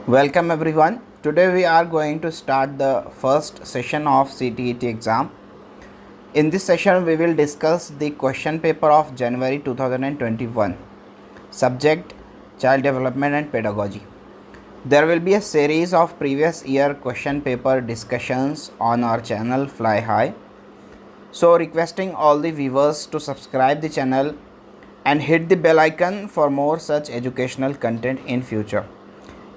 Welcome everyone. Today we are going to start the first session of CTET exam. In this session we will discuss the question paper of January 2021. Subject Child Development and Pedagogy. There will be a series of previous year question paper discussions on our channel Fly High. So requesting all the viewers to subscribe the channel and hit the bell icon for more such educational content in future.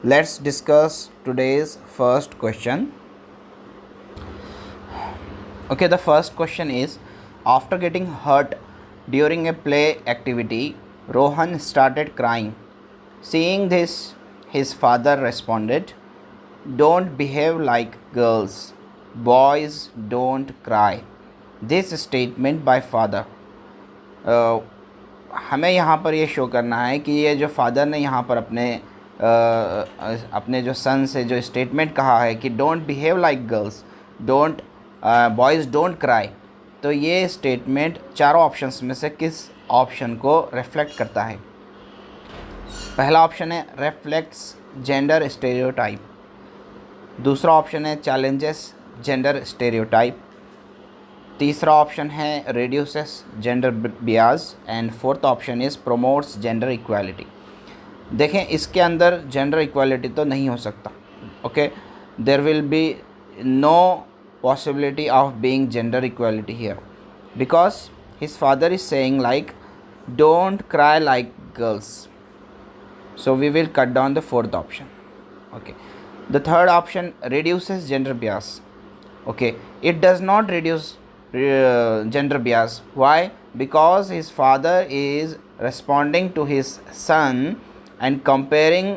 Let's discuss today's first question. Okay, the first question is, after getting hurt during a play activity, Rohan started crying. Seeing this, his father responded, "Don't behave like girls. Boys don't cry." This statement by father. हमें यहाँ पर ये show करना है कि ये जो father ने यहाँ पर अपने जो सन से जो स्टेटमेंट कहा है कि don't behave like girls, don't boys don't cry, तो ये स्टेटमेंट चारों ऑप्शंस में से किस ऑप्शन को रिफ्लेक्ट करता है? पहला ऑप्शन है रिफ्लेक्ट्स जेंडर स्टेरियोटाइप, दूसरा ऑप्शन है चैलेंजेस जेंडर स्टेरियोटाइप, तीसरा ऑप्शन है reduces gender bias and fourth option is promotes gender equality. देखें, इसके अंदर जेंडर इक्वालिटी तो नहीं हो सकता। Okay, there will be no possibility of being gender equality here because his father is saying like don't cry like girls, so we will cut down the fourth option. Okay, the third option reduces gender bias. Okay, it does not reduce gender bias. Why? Because his father is responding to his son and comparing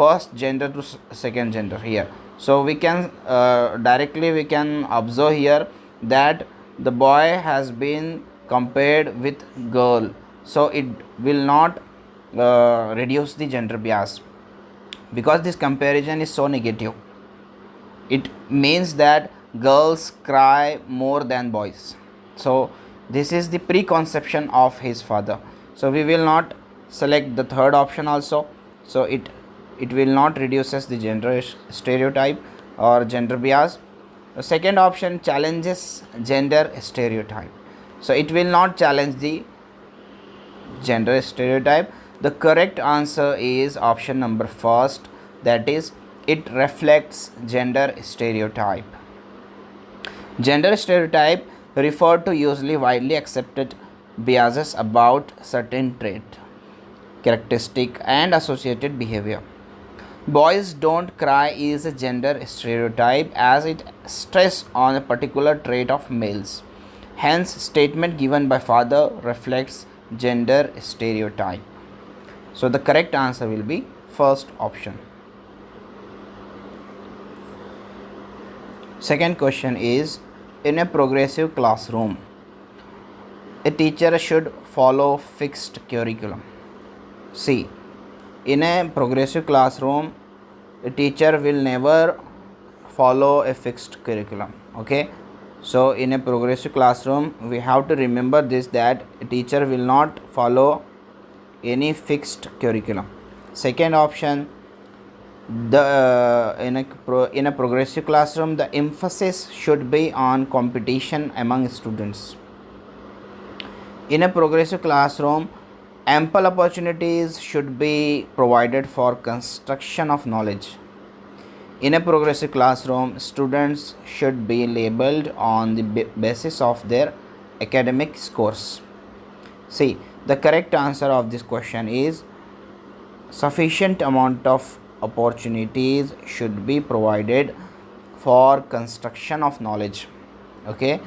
first gender to second gender here. So we can directly we can observe here that the boy has been compared with girl, so it will not reduce the gender bias because this comparison is so negative. It means that girls cry more than boys. So this is the preconception of his father. So we will not select the third option also. So it will not reduces the gender stereotype or gender bias. The second option challenges gender stereotype. So it will not challenge the gender stereotype. The correct answer is option number first, that is it reflects gender stereotype. Gender stereotype refer to usually widely accepted biases about certain trait, characteristic and associated behavior. Boys don't cry is a gender stereotype as it stress on a particular trait of males. Hence, statement given by father reflects gender stereotype. So the correct answer will be first option. Second question is, in a progressive classroom, a teacher should follow fixed curriculum. See, in a progressive classroom, a teacher will never follow a fixed curriculum. Okay, so in a progressive classroom we have to remember this, that a teacher will not follow any fixed curriculum. Second option, the in a progressive classroom the emphasis should be on competition among students. In a progressive classroom, ample opportunities should be provided for construction of knowledge. In a progressive classroom, students should be labeled on the basis of their academic scores. See, the correct answer of this question is sufficient amount of opportunities should be provided for construction of knowledge. Okay,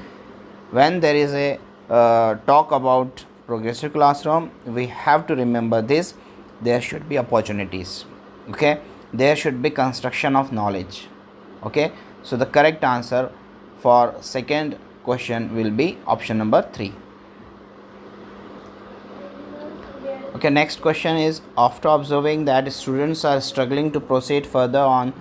when there is a talk about progressive classroom, we have to remember this, there should be opportunities. Okay, there should be construction of knowledge. Okay, so the correct answer for second question will be option number 3. Okay, next question is, after observing that students are struggling to proceed further on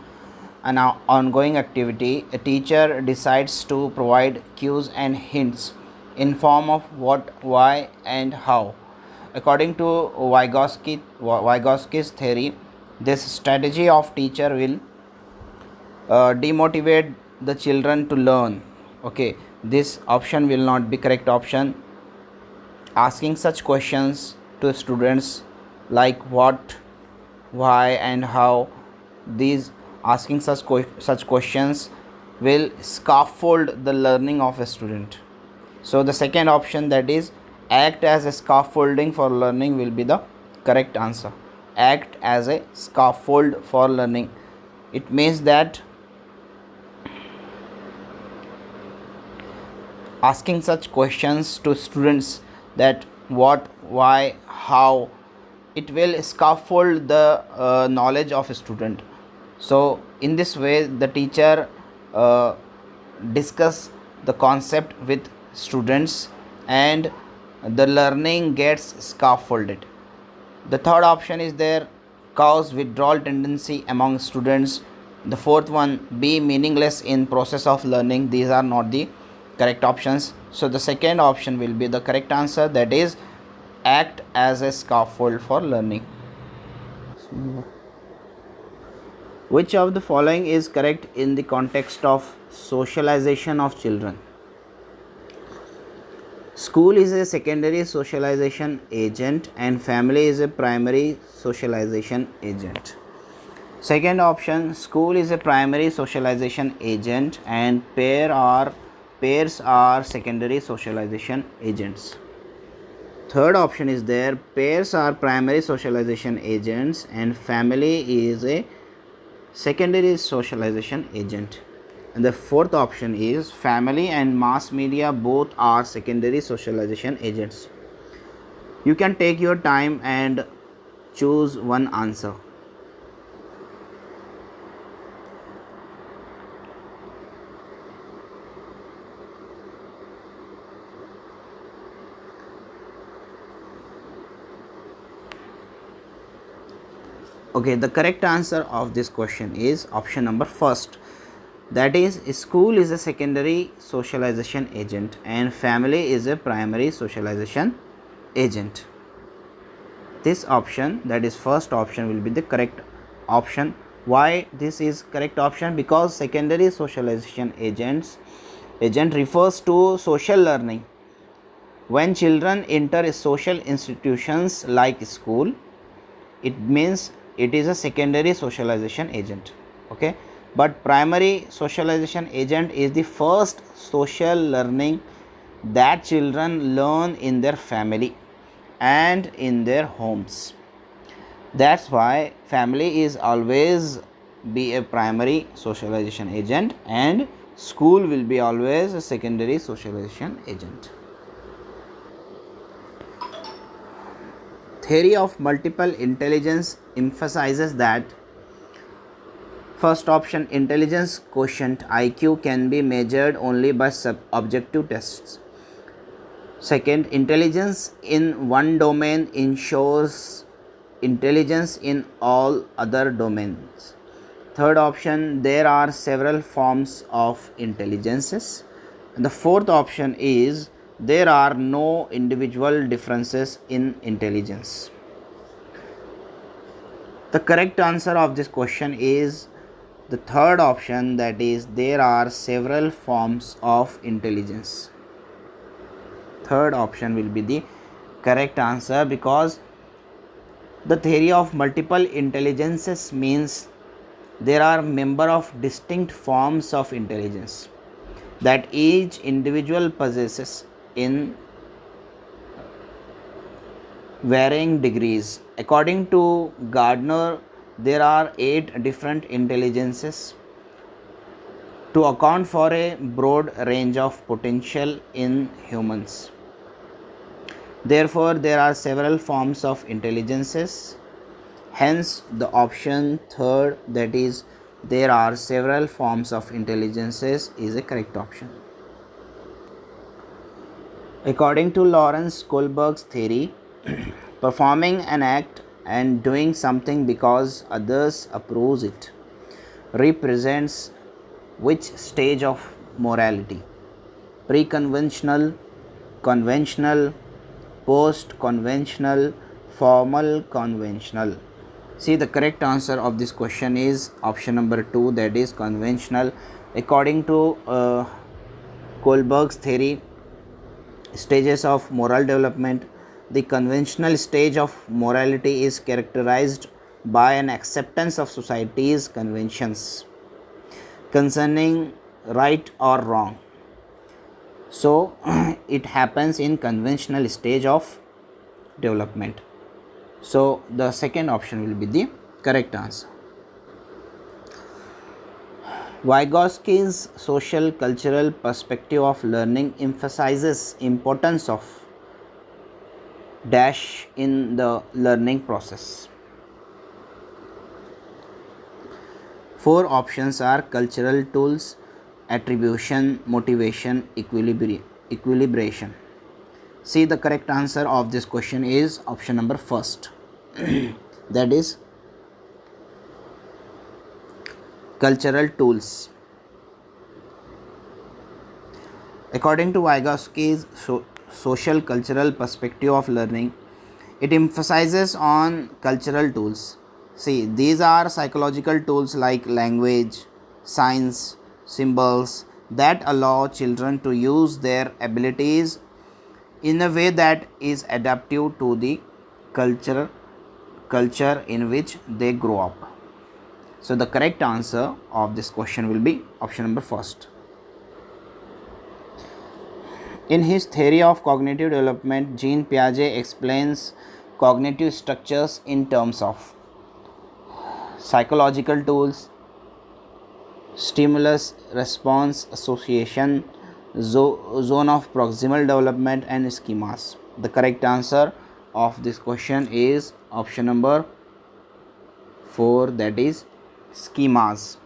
an ongoing activity, a teacher decides to provide cues and hints in form of what, why and how. According to Vygotsky's theory, This strategy of teacher will demotivate the children to learn. Okay, this option will not be correct option. Asking such questions to students like what, why and how, these asking such questions will scaffold the learning of a student. So the second option, that is act as a scaffolding for learning, will be the correct answer. Act as a scaffold for learning. It means that asking such questions to students, that what, why, how, it will scaffold the knowledge of a student. So in this way the teacher uh, discuss the concept with students and the learning gets scaffolded. The third option is there, cause withdrawal tendency among students. The fourth one, be meaningless in process of learning. These are not the correct options. So the second option will be the correct answer, that is act as a scaffold for learning. Which of the following is correct in the context of socialization of children? School is a secondary socialization agent and family is a primary socialization agent. Second option, school is a primary socialization agent and pairs are secondary socialization agents. Third option is there, pairs are primary socialization agents and family is a secondary socialization agent. And the fourth option is family and mass media both are secondary socialization agents. You can take your time and choose one answer. Okay, the correct answer of this question is option number first, that is school is a secondary socialization agent and family is a primary socialization agent. This option, that is first option, will be the correct option. Why this is correct option? Because secondary socialization agent refers to social learning. When children enter social institutions like school, it means it is a secondary socialization agent. Okay, but primary socialization agent is the first social learning that children learn in their family and in their homes. That's why family is always be a primary socialization agent and school will be always a secondary socialization agent. Theory of multiple intelligence emphasizes that first option, intelligence quotient IQ can be measured only by objective tests. Second, intelligence in one domain ensures intelligence in all other domains. Third option, there are several forms of intelligences. And the fourth option is there are no individual differences in intelligence. The correct answer of this question is the third option, that is there are several forms of intelligence. Third option will be the correct answer, because the theory of multiple intelligences means there are number of distinct forms of intelligence that each individual possesses in varying degrees. According to Gardner, there are 8 different intelligences to account for a broad range of potential in humans. Therefore, there are several forms of intelligences. Hence, the option third, that is there are several forms of intelligences, is a correct option. According to Lawrence Kohlberg's theory, performing an act and doing something because others approve it represents which stage of morality? Pre-conventional, conventional, post-conventional, formal conventional. See, the correct answer of this question is option number 2, that is conventional. According to Kohlberg's theory, stages of moral development, the conventional stage of morality is characterized by an acceptance of society's conventions concerning right or wrong. So, it happens in conventional stage of development. So, the second option will be the correct answer. Vygotsky's social cultural perspective of learning emphasizes importance of dash in the learning process. Four options are cultural tools, attribution, motivation, equilibration. See, the correct answer of this question is option number first, that is cultural tools. According to Vygotsky's social cultural perspective of learning, it emphasizes on cultural tools. See, these are psychological tools like language, signs, symbols that allow children to use their abilities in a way that is adaptive to the culture in which they grow up. So the correct answer of this question will be option number first. In his theory of cognitive development, Jean Piaget explains cognitive structures in terms of psychological tools, stimulus response association, zone of proximal development, and schemas. The correct answer of this question is option number 4, that is schemas.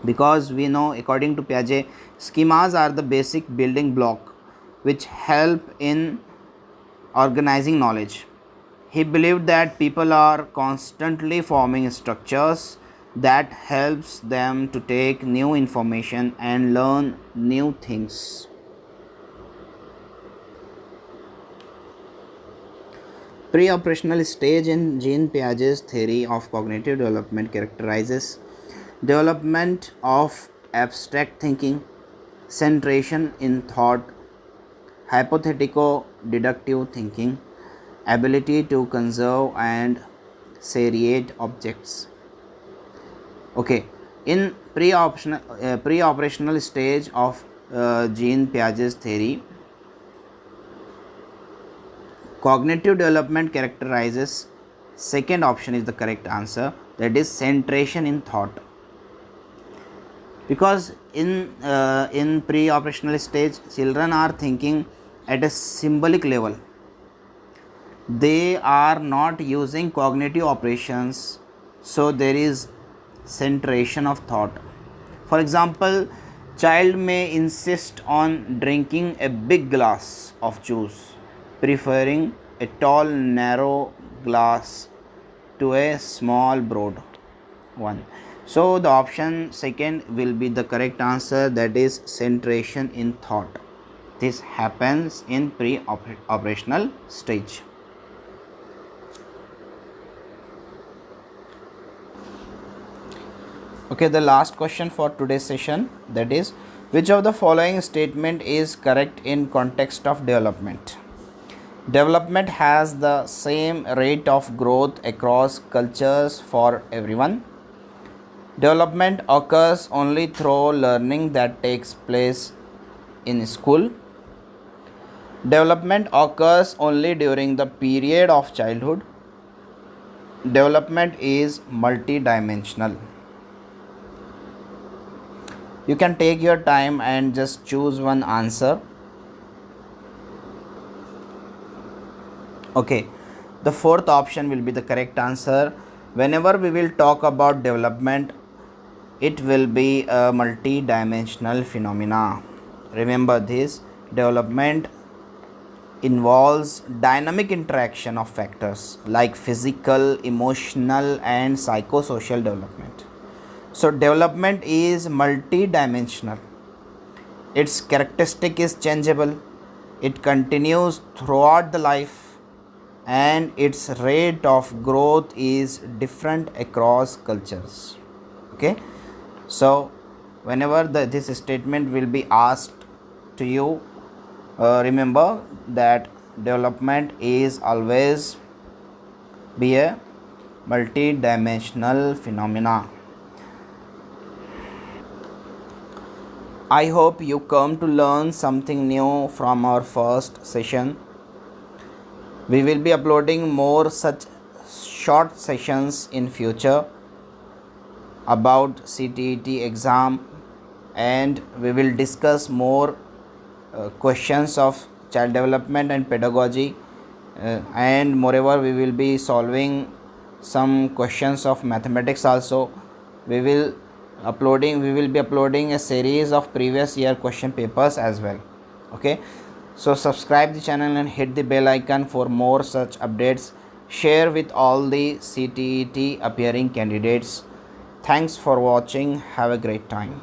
Because we know, according to Piaget, schemas are the basic building block which help in organizing knowledge. He believed that people are constantly forming structures that helps them to take new information and learn new things. Pre-operational stage in Jean Piaget's theory of cognitive development characterizes development of abstract thinking, centration in thought, hypothetico-deductive thinking, ability to conserve and seriate objects. Okay, in pre-operational stage of Jean Piaget's theory, cognitive development characterizes, second option is the correct answer, that is centration in thought. Because in pre-operational stage, children are thinking at a symbolic level. They are not using cognitive operations, so there is centration of thought. For example, child may insist on drinking a big glass of juice, preferring a tall narrow glass to a small broad one. So the option second will be the correct answer, that is centration in thought. This happens in pre-operational stage. Okay, the last question for today's session, that is, which of the following statement is correct in context of development? Development has the same rate of growth across cultures for everyone. Development occurs only through learning that takes place in school. Development occurs only during the period of childhood. Development is multidimensional. You can take your time and just choose one answer. Okay, the fourth option will be the correct answer. Whenever we will talk about development, it will be a multi-dimensional phenomena. Remember this, development involves dynamic interaction of factors like physical, emotional, and psychosocial development. So development is multi-dimensional. Its characteristic is changeable. It continues throughout the life. and its rate of growth is different across cultures. Okay, so whenever this statement will be asked to you, remember that development is always be a multi-dimensional phenomena. I hope you come to learn something new from our first session. We will be uploading more such short sessions in future about CTET exam, and we will discuss more questions of child development and pedagogy, and moreover we will be solving some questions of mathematics also. We will be uploading a series of previous year question papers as well. Okay, so subscribe the channel and hit the bell icon for more such updates. Share with all the CTET appearing candidates. Thanks for watching. Have a great time.